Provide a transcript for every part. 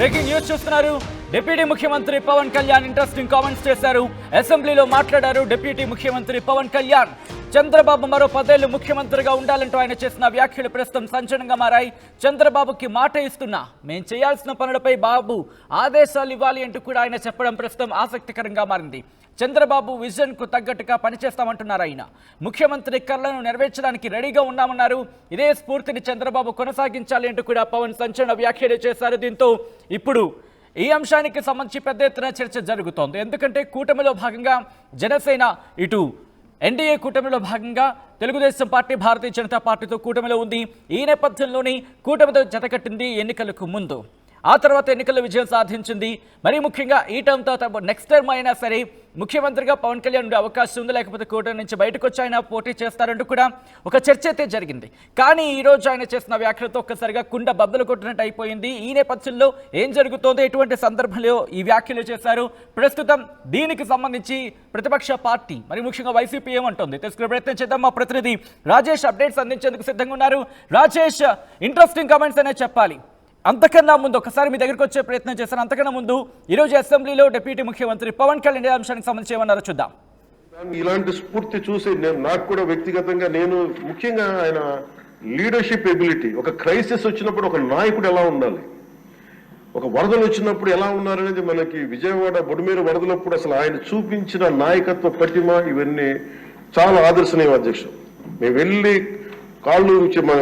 Breaking news చూస్తున్నారు. Deputy ముఖ్యమంత్రి Pawan Kalyan interesting comments చేశారు. అసెంబ్లీలో మాట్లాడారు డిప్యూటీ ముఖ్యమంత్రి పవన్ కళ్యాణ్. చంద్రబాబు మరో 10 ఏళ్లు ముఖ్యమంత్రిగా ఉండాలంటూ ఆయన చేసిన వ్యాఖ్యలు ప్రస్తుతం సంచలనంగా మారాయి. చంద్రబాబుకి మాట ఇస్తున్నా, మేం చేయాల్సిన పనులపై బాబు ఆదేశాలు ఇవ్వాలి అంటూ కూడా ఆయన చెప్పడం ప్రస్తుతం ఆసక్తికరంగా మారింది. చంద్రబాబు విజన్ కు తగ్గట్టుగా పనిచేస్తామంటున్నారు. ఆయన ముఖ్యమంత్రి కలను నెరవేర్చడానికి రెడీగా ఉన్నామన్నారు. ఇదే స్ఫూర్తిని చంద్రబాబు కొనసాగించాలి అంటూ కూడా పవన్ సంచలన వ్యాఖ్యలు చేశారు. దీంతో ఇప్పుడు ఈ అంశానికి సంబంధించి పెద్ద ఎత్తున చర్చ జరుగుతోంది. ఎందుకంటే కూటమిలో భాగంగా జనసేన, ఇటు ఎన్డీఏ కూటమిలో భాగంగా తెలుగుదేశం పార్టీ భారతీయ జనతా పార్టీతో కూటమిలో ఉంది. ఈ నేపథ్యంలోని కూటమితో జతకట్టింది ఎన్నికలకు ముందు. ఆ తర్వాత ఎన్నికల్లో విజయం సాధించింది. మరీ ముఖ్యంగా ఈ టర్మ్తో నెక్స్ట్ టర్మ్ అయినా సరే ముఖ్యమంత్రిగా పవన్ కళ్యాణ్ ఉండే అవకాశం ఉంది, లేకపోతే కూటమి నుంచి బయటకు వచ్చి ఆయన పోటీ చేస్తారంటూ కూడా ఒక చర్చ అయితే జరిగింది. కానీ ఈ రోజు ఆయన చేసిన వ్యాఖ్యలతో ఒక్కసారిగా కుండ బద్దలు కొట్టినట్టు అయిపోయింది. ఈ నేపథ్యంలో ఏం జరుగుతోంది, ఎటువంటి సందర్భంలో ఈ వ్యాఖ్యలు చేశారు, ప్రస్తుతం దీనికి సంబంధించి ప్రతిపక్ష పార్టీ మరి ముఖ్యంగా వైసీపీ ఏమంటుంది తెలుసుకునే ప్రయత్నం చేద్దాం. మా ప్రతినిధి రాజేష్ అప్డేట్స్ అందించేందుకు సిద్ధంగా ఉన్నారు. రాజేష్, ఇంట్రెస్టింగ్ కామెంట్స్ అనే చెప్పాలి. అంతకన్నా ముందు ఒకసారి మీ దగ్గరికి వచ్చే ప్రయత్నం చేశాను. అంతకన్నా ముందు ఈరోజు అసెంబ్లీలో డిప్యూటీ ముఖ్యమంత్రి పవన్ కళ్యాణ్ అంశానికి సంబంధించి ఏమన్నారో చూద్దాం. ఇలాంటి స్ఫూర్తి చూసి నాకు కూడా వ్యక్తిగతంగా నేను ముఖ్యంగా ఆయన లీడర్షిప్ ఎబిలిటీ, ఒక క్రైసిస్ వచ్చినప్పుడు ఒక నాయకుడు ఎలా ఉండాలి, ఒక వరదలు వచ్చినప్పుడు ఎలా ఉన్నారనేది మనకి విజయవాడ బొడిమేరు వరదలప్పుడు అసలు ఆయన చూపించిన నాయకత్వ పటిమ ఇవన్నీ చాలా ఆదర్శనీయం. అధ్యక్షుడు మేము వెళ్ళి కాళ్ళు మన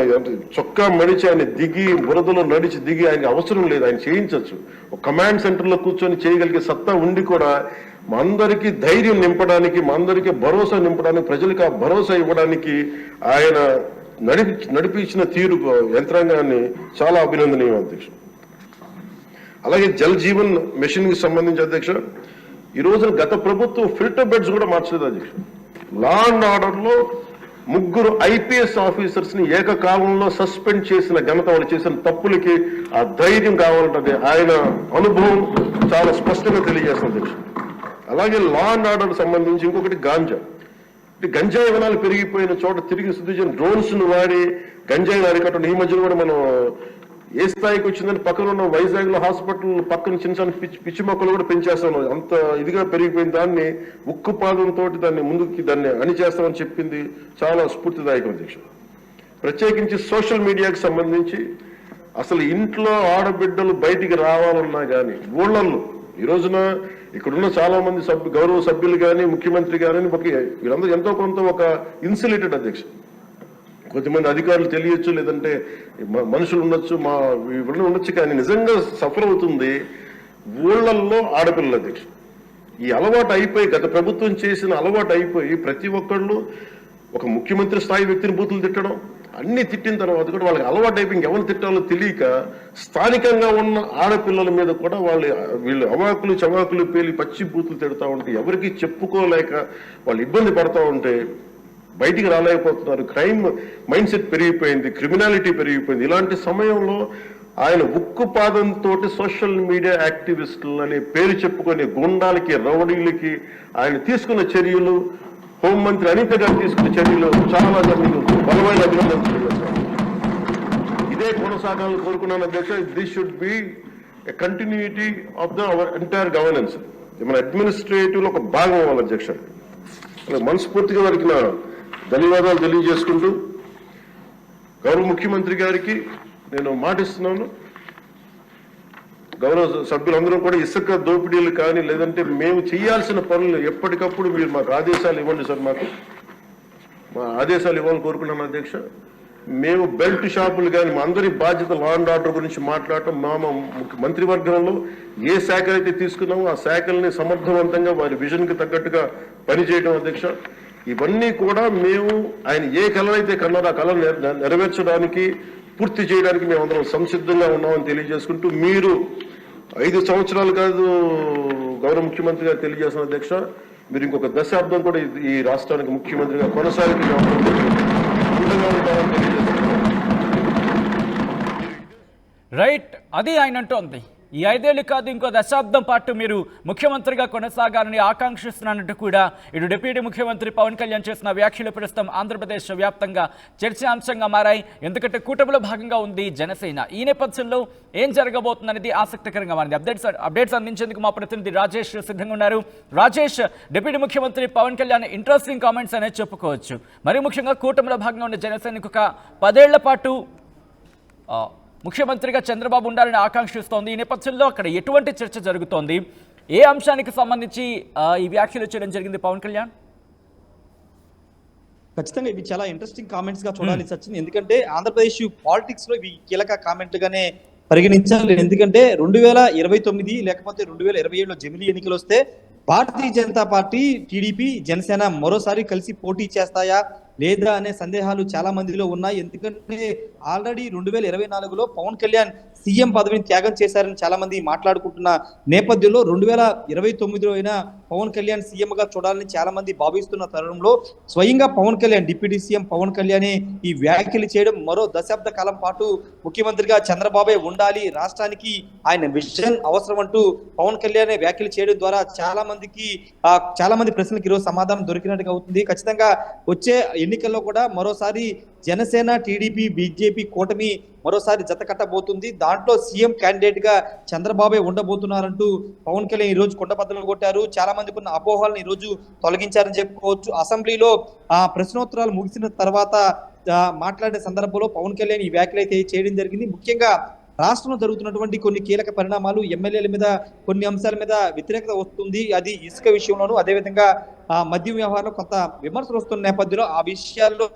చొక్కా మడిచి ఆయన దిగి బురదలో నడిచి దిగి ఆయనకి అవసరం లేదు, ఆయన చేయించవచ్చు. ఒక కమాండ్ సెంటర్లో కూర్చొని చేయగలిగే సత్తా ఉండి కూడా మా అందరికీ ధైర్యం నింపడానికి, మా అందరికీ భరోసా నింపడానికి, ప్రజలకు ఆ భరోసా ఇవ్వడానికి ఆయన నడిపించిన తీరు యంత్రాంగాన్ని చాలా అభినందనీయం అధ్యక్షుడు. అలాగే జల్ జీవన్ మిషన్ కి సంబంధించి అధ్యక్ష ఈ రోజున గత ప్రభుత్వం ఫిల్టర్ బెడ్స్ కూడా మార్చలేదు అధ్యక్ష. లా అండ్ ఆర్డర్ లో 3 IPS ఆఫీసర్స్ ని ఏకకాలంలో సస్పెండ్ చేసిన ఘనత, వాళ్ళు చేసిన తప్పులకి ఆ ధైర్యం కావాలంటే ఆయన అనుభవం చాలా స్పష్టంగా తెలియజేస్తుంది అధ్యక్ష. అలాగే లా అండ్ ఆర్డర్ సంబంధించి ఇంకొకటి గంజాయి వనాలు పెరిగిపోయిన చోట తిరిగి శుద్ధి డ్రోన్స్ ను వాడి గంజాయిని అరికట్టడం. ఈ మధ్యలో కూడా మనం ఏ స్థాయికి వచ్చిందని పక్కన ఉన్న వైజాగ్ లో హాస్పిటల్ పక్కన చిన్న చిన్న పిచ్చి మొక్కలు కూడా పెంచేస్తాం. అంత ఇదిగా పెరిగిపోయిన దాన్ని ఉక్కుపాదంతో దాన్ని అణిచేస్తామని చెప్పింది చాలా స్ఫూర్తిదాయకం అధ్యక్షుడు. ప్రత్యేకించి సోషల్ మీడియాకి సంబంధించి అసలు ఇంట్లో ఆడబిడ్డలు బయటికి రావాలన్నా కానీ ఊళ్ళల్లో ఈ రోజున ఇక్కడున్న చాలా మంది గౌరవ సభ్యులు కానీ ముఖ్యమంత్రి కానీ వీళ్ళందరూ ఎంతో కొంత ఒక ఇన్సులేటెడ్ అధ్యక్షుడు. కొంతమంది అధికారులు తెలియచ్చు, లేదంటే మనుషులు ఉండొచ్చు, ఉండొచ్చు, కానీ నిజంగా సఫర్ అవుతుంది ఊళ్ళల్లో ఆడపిల్లల అధ్యక్షుడు. ఈ అలవాటు అయిపోయి గత ప్రభుత్వం చేసిన అలవాటు అయిపోయి ప్రతి ఒక్కళ్ళు ఒక ముఖ్యమంత్రి స్థాయి వ్యక్తిని బూతులు తిట్టడం, అన్ని తిట్టిన తర్వాత కూడా వాళ్ళకి అలవాటు అయిపోయి ఇంకెవరిని తిట్టాలో తెలియక స్థానికంగా ఉన్న ఆడపిల్లల మీద కూడా వీళ్ళు అవాకులు చవాకులు పేలి పచ్చి బూతులు తిడతా ఉంటే ఎవరికి చెప్పుకోలేక వాళ్ళు ఇబ్బంది పడతా ఉంటే బయటికి రాలేకపోతున్నారు. క్రైమ్ మైండ్ సెట్ పెరిగిపోయింది, క్రిమినాలిటీ పెరిగిపోయింది. ఇలాంటి సమయంలో ఆయన ఉక్కుపాదంతో సోషల్ మీడియా యాక్టివిస్టులు అనే పేరు చెప్పుకునే గుండాలకి, రౌడీలకి ఆయన తీసుకున్న చర్యలు, హోంమంత్రి అనిత గారు తీసుకున్న చర్యలు చాలా బలమైన అభినందనలు. ఇదే కొనసాగాలని కోరుకున్నాను అధ్యక్ష. This should be a continuity of our entire governance. మన అడ్మినిస్ట్రేటివ్ లో ఒక భాగం అవ్వాలి అధ్యక్ష. మనస్ఫూర్తిగా వారికి నా ధన్యవాదాలు తెలియజేసుకుంటూ గౌరవ ముఖ్యమంత్రి గారికి నేను మాటిస్తున్నాను. గౌరవ సభ్యులందరూ కూడా ఇసుక దోపిడీలు కానీ లేదంటే మేము చేయాల్సిన పనులు ఎప్పటికప్పుడు మీరు మాకు ఆదేశాలు ఇవ్వండి సార్. మా ఆదేశాలు ఇవ్వాలని కోరుకున్నాను అధ్యక్ష. మేము బెల్ట్ షాపులు కానీ మా అందరి బాధ్యత లా అండ్ ఆర్డర్ గురించి మాట్లాడటం, మా మంత్రివర్గంలో ఏ శాఖలు అయితే తీసుకున్నామో ఆ శాఖల్ని సమర్థవంతంగా వారి విజన్ కి తగ్గట్టుగా పనిచేయడం అధ్యక్ష. ఇవన్నీ కూడా మేము ఆయన ఏ కళ అయితే కన్నారో ఆ కళ నెరవేర్చడానికి, పూర్తి చేయడానికి మేమందరం సంసిద్ధంగా ఉన్నామని తెలియజేసుకుంటూ, మీరు 5 సంవత్సరాలు కాదు గౌరవ ముఖ్యమంత్రి గారు తెలియజేసిన అధ్యక్ష, మీరు ఇంకొక దశాబ్దం కూడా ఈ రాష్ట్రానికి ముఖ్యమంత్రిగా కొనసాగి రైట్, అది ఆయన అంటోంది. ఈ 5 ఏళ్ళు కాదు ఇంకో దశాబ్దం పాటు మీరు ముఖ్యమంత్రిగా కొనసాగాలని ఆకాంక్షిస్తున్నట్టు కూడా ఇటు డిప్యూటీ ముఖ్యమంత్రి పవన్ కళ్యాణ్ చేసిన వ్యాఖ్యలు ప్రస్తుతం ఆంధ్రప్రదేశ్ వ్యాప్తంగా చర్చాంశంగా మారాయి. ఎందుకంటే కూటమిలో భాగంగా ఉంది జనసేన. ఈ నేపథ్యంలో ఏం జరగబోతుందనేది ఆసక్తికరంగా మారింది. అప్డేట్స్ అందించేందుకు మా ప్రతినిధి రాజేష్ సిద్ధంగా ఉన్నారు. రాజేష్, డిప్యూటీ ముఖ్యమంత్రి పవన్ కళ్యాణ్ ఇంట్రెస్టింగ్ కామెంట్స్ అనేది చెప్పుకోవచ్చు. మరి ముఖ్యంగా కూటమిలో భాగంగా ఉన్న జనసేనకు ఒక 10 ఏళ్ల పాటు ముఖ్యమంత్రిగా చంద్రబాబు ఉండాలని ఆకాంక్షిస్తోంది. ఈ నేపథ్యంలో అక్కడ ఎటువంటి చర్చ జరుగుతోంది? ఏ అంశానికి సంబంధించి ఈ వ్యాఖ్యలు చేయడం జరిగింది పవన్ కళ్యాణ్? ఖచ్చితంగా ఇవి చాలా ఇంట్రెస్టింగ్ కామెంట్స్ గా చూడాలి సచిన్. ఎందుకంటే ఆంధ్రప్రదేశ్ పాలిటిక్స్ లో ఇవి కీలక కామెంట్ గానే పరిగణించాలి. ఎందుకంటే 2029 లేకపోతే 2027లో జమిలీ ఎన్నికలు వస్తే భారతీయ జనతా పార్టీ, టీడీపీ, జనసేన మరోసారి కలిసి పోటీ చేస్తాయా లేదా అనే సందేహాలు చాలా మందిలో ఉన్నాయి. ఎందుకంటే ఆల్రెడీ 2024లో పవన్ కళ్యాణ్ సీఎం పదవిని త్యాగం చేశారని చాలా మంది మాట్లాడుకుంటున్న నేపథ్యంలో 2029లో అయినా పవన్ కళ్యాణ్ సీఎం గా చూడాలని చాలా మంది భావిస్తున్న తరుణంలో స్వయంగా పవన్ కళ్యాణ్, డిప్యూటీ సీఎం పవన్ కళ్యాణ్ ఈ వ్యాఖ్యలు చేయడం, మరో దశాబ్ద కాలం పాటు ముఖ్యమంత్రిగా చంద్రబాబే ఉండాలి, రాష్ట్రానికి ఆయన విజన్ అవసరం అంటూ పవన్ కళ్యాణ్ వ్యాఖ్యలు చేయడం ద్వారా చాలా మంది ప్రశ్నలకు ఈరోజు సమాధానం దొరికినట్టుగా అవుతుంది. ఖచ్చితంగా వచ్చే ఎన్నికల్లో కూడా మరోసారి జనసేన, టీడీపీ, బీజేపీ కూటమి మరోసారి జత కట్టబోతుంది. దాంట్లో సీఎం క్యాండిడేట్ గా చంద్రబాబే ఉండబోతున్నారంటూ పవన్ కళ్యాణ్ ఈ రోజు కొండబద్దలు కొట్టారు. చాలా మందికి ఉన్న అపోహలను ఈ రోజు తొలగించారని చెప్పుకోవచ్చు. అసెంబ్లీలో ప్రశ్నోత్తరాలు ముగిసిన తర్వాత మాట్లాడే సందర్భంలో పవన్ కళ్యాణ్ ఈ వ్యాఖ్యలు అయితే చేయడం జరిగింది. ముఖ్యంగా రాష్ట్రంలో జరుగుతున్నటువంటి కొన్ని కీలక పరిణామాలు, ఎమ్మెల్యేల మీద కొన్ని అంశాల మీద వ్యతిరేకత వస్తుంది. అది ఇసుక విషయంలోనూ, అదేవిధంగా మద్యం వ్యవహారంలో కొంత విమర్శలు వస్తున్న నేపథ్యంలో ఆ విషయాల్లో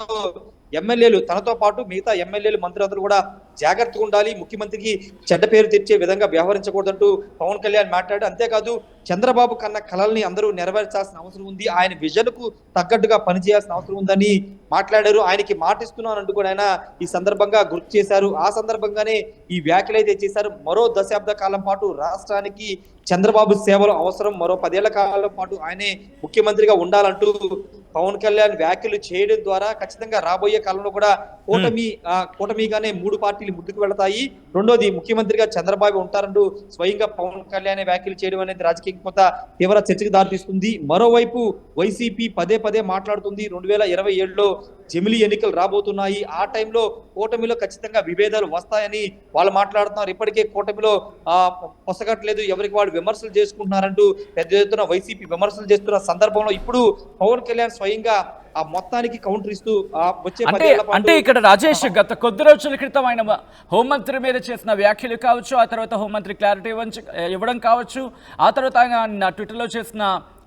ఎమ్మెల్యేలు తనతో పాటు మిగతా ఎమ్మెల్యేలు, మంత్రులందరూ కూడా జాగ్రత్తగా ఉండాలి, ముఖ్యమంత్రికి చెడ్డ పేరు తెచ్చే విధంగా వ్యవహరించకూడదంటూ పవన్ కళ్యాణ్ మాట్లాడారు. అంతేకాదు చంద్రబాబు కన్న కలల్ని అందరూ నెరవేర్చాల్సిన అవసరం ఉంది, ఆయన విజన్ కు తగ్గట్టుగా పనిచేయాల్సిన అవసరం ఉందని మాట్లాడారు. ఆయనకి మాటిస్తున్నానంటూ కూడా ఆయన ఈ సందర్భంగా గుర్తు చేశారు. ఆ సందర్భంగానే ఈ వ్యాఖ్యలు అయితే చేశారు. మరో దశాబ్ద కాలం పాటు రాష్ట్రానికి చంద్రబాబు సేవలు అవసరం, మరో 10 ఏళ్ల కాలం పాటు ఆయనే ముఖ్యమంత్రిగా ఉండాలంటూ పవన్ కళ్యాణ్ వ్యాఖ్యలు చేయడం ద్వారా ఖచ్చితంగా రాబోయే కాలంలో కూడా కూటమిగానే 3 పార్టీలు ముందుకు వెళతాయి. రెండోది ముఖ్యమంత్రిగా చంద్రబాబు ఉంటారంటూ స్వయంగా పవన్ కళ్యాణ్ వ్యాఖ్యలు చేయడం అనేది రాజకీయ కొంత తీవ్ర చర్చకు దారితీస్తుంది. మరోవైపు వైసీపీ పదే మాట్లాడుతుంది 2027లో జమిలీ ఎన్నికలు రాబోతున్నాయి, ఆ టైంలో కూటమిలో ఖచ్చితంగా విభేదాలు వస్తాయని వాళ్ళు మాట్లాడుతున్నారు. ఇప్పటికే కూటమిలో పొసగట్లేదు, ఎవరికి వాళ్ళు విమర్శలు చేసుకుంటున్నారంటూ పెద్ద ఎత్తున వైసీపీ విమర్శలు చేస్తున్న సందర్భంలో ఇప్పుడు పవన్ కళ్యాణ్ స్వయంగా ఆ మొత్తానికి కౌంటర్ ఇస్తూ వచ్చే అంటే ఇక్కడ రాజేష్ గత కొద్ది రోజుల క్రితం ఆయన హోంమంత్రి మీద చేసిన వ్యాఖ్యలు కావచ్చు, ఆ తర్వాత హోంమంత్రి క్లారిటీ ఇవ్వడం కావచ్చు, ఆ తర్వాత ఆయన ట్విట్టర్లో చేసిన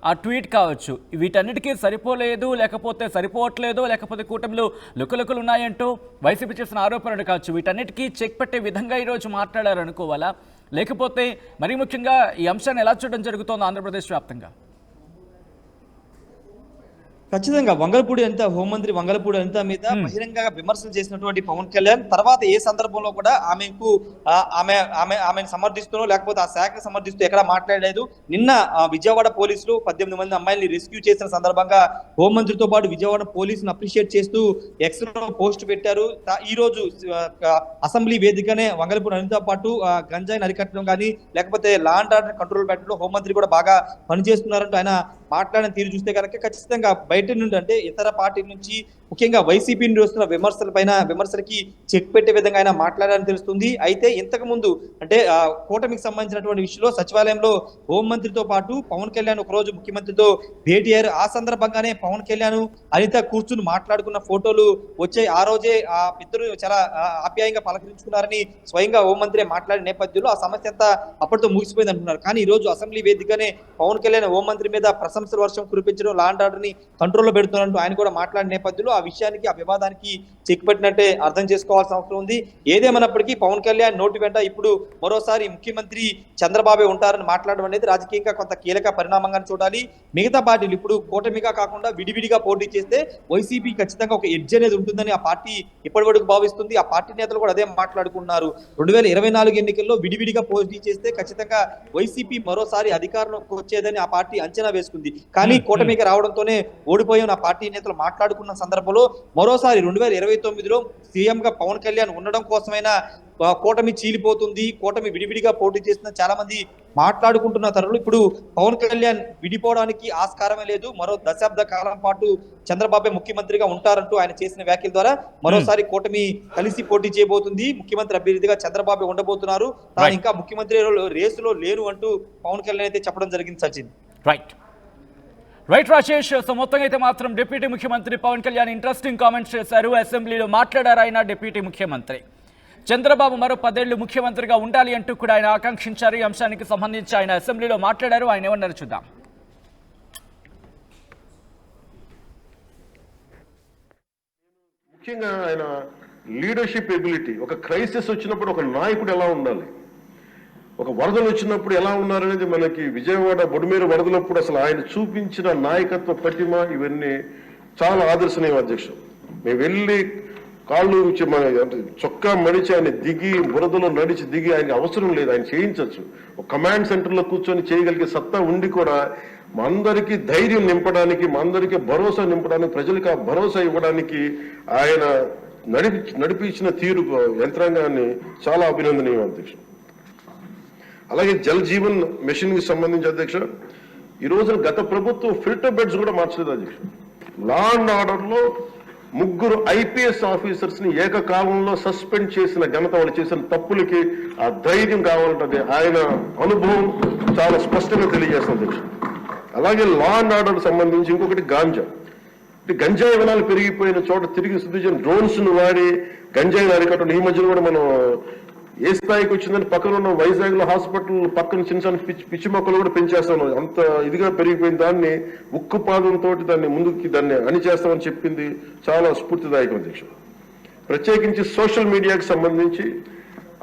ఆ ట్వీట్ కావచ్చు, వీటన్నిటికీ సరిపోలేదు, లేకపోతే సరిపోవట్లేదు, లేకపోతే కూటమిలో లుకలుకలు ఉన్నాయంటూ వైసీపీ చేసిన ఆరోపణలు కావచ్చు, వీటన్నిటికీ చెక్ పెట్టే విధంగా ఈరోజు మాట్లాడారనుకోవాలా? లేకపోతే మరీ ముఖ్యంగా ఈ అంశాన్ని ఎలా చూడడం జరుగుతోంది ఆంధ్రప్రదేశ్ వ్యాప్తంగా? ఖచ్చితంగా వంగలపూడి అనిత, హోంమంత్రి వంగలపూడి అనిత మీద బహిరంగ విమర్శలు చేసినటువంటి పవన్ కళ్యాణ్ తర్వాత ఏ సందర్భంలో కూడా ఆమెను సమర్థిస్తూ లేకపోతే ఆ శాఖను సమర్థిస్తూ ఎక్కడ మాట్లాడలేదు. నిన్న విజయవాడ పోలీసులు 18 మంది అమ్మాయిల్ని రెస్క్యూ చేసిన సందర్భంగా హోంమంత్రితో పాటు విజయవాడ పోలీసును అప్రిషియేట్ చేస్తూ ఎక్స్ లో పోస్ట్ పెట్టారు. ఈ రోజు అసెంబ్లీ వేదికనే వంగలపూడి అనితతో పాటు గంజాయిని అరికట్టడం కానీ లేకపోతే లా అండ్ ఆర్డర్ కంట్రోల్ పెట్టడంలో హోంమంత్రి కూడా బాగా పనిచేస్తున్నారంటూ ఆయన మాట్లాడిన తీరు చూస్తే కనుక ఖచ్చితంగా బయట నుండి అంటే ఇతర పార్టీ నుంచి ముఖ్యంగా వైసీపీ నుండి వస్తున్న విమర్శలకి చెక్ పెట్టే విధంగా ఆయన మాట్లాడాలని తెలుస్తుంది. అయితే ఇంతకు ముందు అంటే కూటమికి సంబంధించినటువంటి విషయంలో సచివాలయంలో హోంమంత్రితో పాటు పవన్ కళ్యాణ్ ఒక రోజు ముఖ్యమంత్రితో భేటీ అయ్యారు. ఆ సందర్భంగానే పవన్ కళ్యాణ్ అనిత కూర్చుని మాట్లాడుకున్న ఫోటోలు వచ్చాయి. ఆ రోజే ఆ ఇద్దరు చాలా ఆప్యాయంగా పలకరించుకున్నారని స్వయంగా హోంమంత్రి మాట్లాడిన నేపథ్యంలో ఆ సమస్య అంతా అప్పటితో ముగిసిపోయింది అంటున్నారు. కానీ ఈ రోజు అసెంబ్లీ వేదికనే పవన్ కళ్యాణ్ హోంమంత్రి మీద ప్రశంసల వర్షం కురిపించడం, లా అండ్ ఆర్డర్ ని కంట్రోల్లో పెడుతున్నట్టు ఆయన కూడా మాట్లాడిన నేపథ్యంలో ఆ విషయానికి, ఆ వివాదానికి చెక్ పెట్టినట్టే అర్థం చేసుకోవాల్సిన అవసరం ఉంది. ఏదేమన్నప్పటికీ పవన్ కళ్యాణ్ నోటి వెంట ఇప్పుడు మరోసారి ముఖ్యమంత్రి చంద్రబాబు ఉంటారని మాట్లాడడం అనేది రాజకీయంగా కొంత కీలక పరిణామంగా చూడాలి. మిగతా పార్టీలు ఇప్పుడు కూటమిగా కాకుండా విడివిడిగా పోటీ చేస్తే వైసీపీ ఖచ్చితంగా ఒక ఎడ్జ్ అనేది ఉంటుందని ఆ పార్టీ ఇప్పటి వరకు భావిస్తుంది. ఆ పార్టీ నేతలు కూడా అదే మాట్లాడుకున్నారు. 2024 ఎన్నికల్లో విడివిడిగా పోటీ చేస్తే ఖచ్చితంగా వైసీపీ మరోసారి అధికారంలోకి వచ్చేదని ఆ పార్టీ అంచనా వేసుకుంది. కానీ కూటమిగా రావడంతోనే ఓడిపోయాం నా పార్టీ నేతలు మాట్లాడుకున్న సందర్భంలో మరోసారి 2029లో సీఎంగా పవన్ కళ్యాణ్ ఉండడం కోసమైనా కూటమి చీలిపోతుంది, కూటమి విడివిడిగా పోటీ చేసిన చాలా మంది మాట్లాడుకుంటున్న తరుణంలో ఇప్పుడు పవన్ కళ్యాణ్ విడిపోవడానికి ఆస్కారమే లేదు, మరో దశాబ్ద కాలం పాటు చంద్రబాబే ముఖ్యమంత్రిగా ఉంటారంటూ ఆయన చేసిన వ్యాఖ్యల ద్వారా మరోసారి కూటమి కలిసి పోటీ చేయబోతుంది, ముఖ్యమంత్రి అభ్యర్థిగా చంద్రబాబు ఉండబోతున్నారు, తాను ఇంకా ముఖ్యమంత్రి రేసులో లేరు అంటూ పవన్ కళ్యాణ్ అయితే చెప్పడం జరిగింది. సచిన్ రైట్ రాజేష్. సో మొత్తంగా అయితే మాత్రం డిప్యూటీ ముఖ్యమంత్రి పవన్ కళ్యాణ్ ఇంట్రెస్టింగ్ కామెంట్స్ చేశారు. అసెంబ్లీలో మాట్లాడారు ఆయన. డిప్యూటీ ముఖ్యమంత్రి చంద్రబాబు మరో 10 ఏళ్లు ముఖ్యమంత్రిగా ఉండాలి అంటూ కూడా ఆయన ఆకాంక్షించారు. ఈ అంశానికి సంబంధించి ఆయన అసెంబ్లీలో మాట్లాడారు. ఆయన ఏమన్నారు చూద్దాం. ముఖ్యంగా ఆయన లీడర్షిప్ ఎబిలిటీ, ఒక క్రైసిస్ వచ్చినప్పుడు ఒక నాయకుడు ఎలా ఉండాలి, ఒక వరదలు వచ్చినప్పుడు ఎలా ఉన్నారనేది మనకి విజయవాడ బొడిమేరు వరదలప్పుడు అసలు ఆయన చూపించిన నాయకత్వ ప్రతిమ ఇవన్నీ చాలా ఆదర్శనీయం అధ్యక్షుడు. మేము వెళ్ళి కాళ్ళు చొక్కా మడిచి ఆయన దిగి బురదలో నడిచి దిగి ఆయనకి అవసరం లేదు, ఆయన చేయించవచ్చు. ఒక కమాండ్ సెంటర్లో కూర్చొని చేయగలిగే సత్తా ఉండి కూడా మా అందరికీ ధైర్యం నింపడానికి, మా అందరికీ భరోసా నింపడానికి, ప్రజలకు ఆ భరోసా ఇవ్వడానికి ఆయన నడిపించిన తీరు యంత్రాంగాన్ని చాలా అభినందనీయం అధ్యక్షుడు. అలాగే జల్ జీవన్ మిషన్ కి సంబంధించి అధ్యక్ష ఈ రోజున గత ప్రభుత్వం ఫిల్టర్ బెడ్స్ కూడా మార్చలేదు అధ్యక్ష. లా అండ్ ఆర్డర్ లో 3 IPS ఆఫీసర్స్ ని ఏకకాలంలో సస్పెండ్ చేసిన ఘనత, వాళ్ళు చేసిన తప్పులకి ఆ ధైర్యం కావాలంటే ఆయన అనుభవం చాలా స్పష్టంగా తెలియజేస్తుంది అధ్యక్ష. అలాగే లా అండ్ ఆర్డర్ సంబంధించి ఇంకొకటి గాంజా, గంజాయి వనాలు పెరిగిపోయిన చోట తిరిగి శుద్ధి డ్రోన్స్ ను వాడి గంజాయిని అరికట్టడం. ఈ మధ్యలో కూడా మనం ఏ స్థాయికి వచ్చిందని పక్కన ఉన్న వైజాగ్ లో హాస్పిటల్ పక్కన చిన్న చిన్న పిచ్చి మొక్కలు కూడా పెంచేస్తాను, అంత ఇదిగా పెరిగిపోయిన దాన్ని ఉక్కుపాదంతో దాన్ని అణిచేస్తామని చెప్పింది చాలా స్ఫూర్తిదాయకం అధ్యక్షుడు. ప్రత్యేకించి సోషల్ మీడియాకి సంబంధించి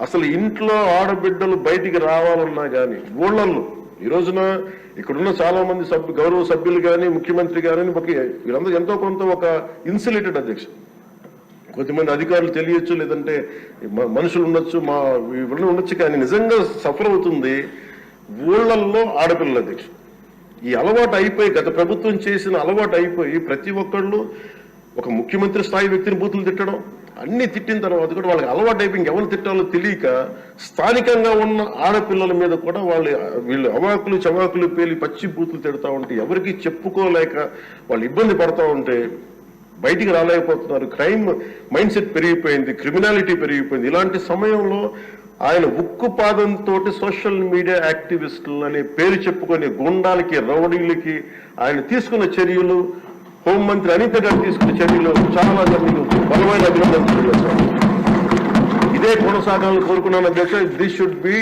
అసలు ఇంట్లో ఆడబిడ్డలు బయటికి రావాలన్నా కానీ ఊళ్ళల్లో ఈ రోజున ఇక్కడున్న చాలా మంది గౌరవ సభ్యులు కానీ ముఖ్యమంత్రి కానీ వీళ్ళందరూ ఎంతో కొంత ఒక ఇన్సులేటెడ్ అధ్యక్షుడు. కొంతమంది అధికారులు తెలియచ్చు, లేదంటే మనుషులు ఉండొచ్చు, ఇవన్నీ ఉండొచ్చు, కానీ నిజంగా సఫర్ అవుతుంది ఊళ్ళల్లో ఆడపిల్లల అధ్యక్షుడు. ఈ అలవాటు అయిపోయి గత ప్రభుత్వం చేసిన అలవాటు అయిపోయి ప్రతి ఒక్కళ్ళు ఒక ముఖ్యమంత్రి స్థాయి వ్యక్తిని బూతులు తిట్టడం, అన్ని తిట్టిన తర్వాత కూడా వాళ్ళకి అలవాటు అయిపోయి ఇంకెవరు తిట్టాలో తెలియక స్థానికంగా ఉన్న ఆడపిల్లల మీద కూడా వీళ్ళు అవాకులు చవాకులు పేలి పచ్చి బూతులు తిడతా ఉంటే ఎవరికి చెప్పుకోలేక వాళ్ళు ఇబ్బంది పడతా ఉంటే బయటికి రాలేకపోతున్నారు. క్రైమ్ మైండ్ సెట్ పెరిగిపోయింది, క్రిమినాలిటీ పెరిగిపోయింది. ఇలాంటి సమయంలో ఆయన ఉక్కుపాదంతో సోషల్ మీడియా యాక్టివిస్టులు అనే పేరు చెప్పుకునే గుండాలకి, రౌడీలకి ఆయన తీసుకున్న చర్యలు, హోంమంత్రి అనిత గారు తీసుకున్న చర్యలు చాలా బలమైన అభినందనలు. ఇదే కొనసాగాలని కోరుకున్నాను అధ్యక్ష. This should be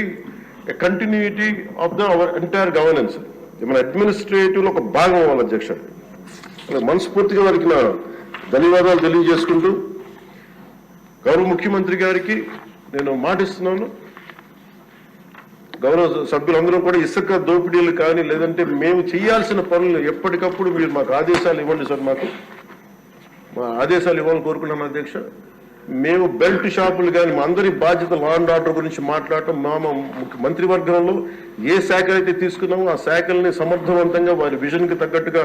a continuity of our entire governance. మన అడ్మినిస్ట్రేటివ్ లో ఒక భాగం అవ్వాలి అధ్యక్ష. మనస్ఫూర్తిగా వారికి నా ధన్యవాదాలు తెలియజేసుకుంటూ గౌరవ ముఖ్యమంత్రి గారికి నేను మాటిస్తున్నాను, గౌరవ సభ్యులందరూ కూడా ఇసుక దోపిడీలు కానీ లేదంటే మేము చేయాల్సిన పనులు ఎప్పటికప్పుడు మీరు మాకు ఆదేశాలు ఇవ్వండి సార్. మా ఆదేశాలు ఇవ్వాలని కోరుకున్నాను అధ్యక్ష. మేము బెల్ట్ షాపులు కానీ మా అందరి బాధ్యత లా అండ్ ఆర్డర్ గురించి మాట్లాడటం, మంత్రివర్గంలో ఏ శాఖ అయితే తీసుకున్నామో ఆ శాఖల్ని సమర్థవంతంగా వారి విజన్ కి తగ్గట్టుగా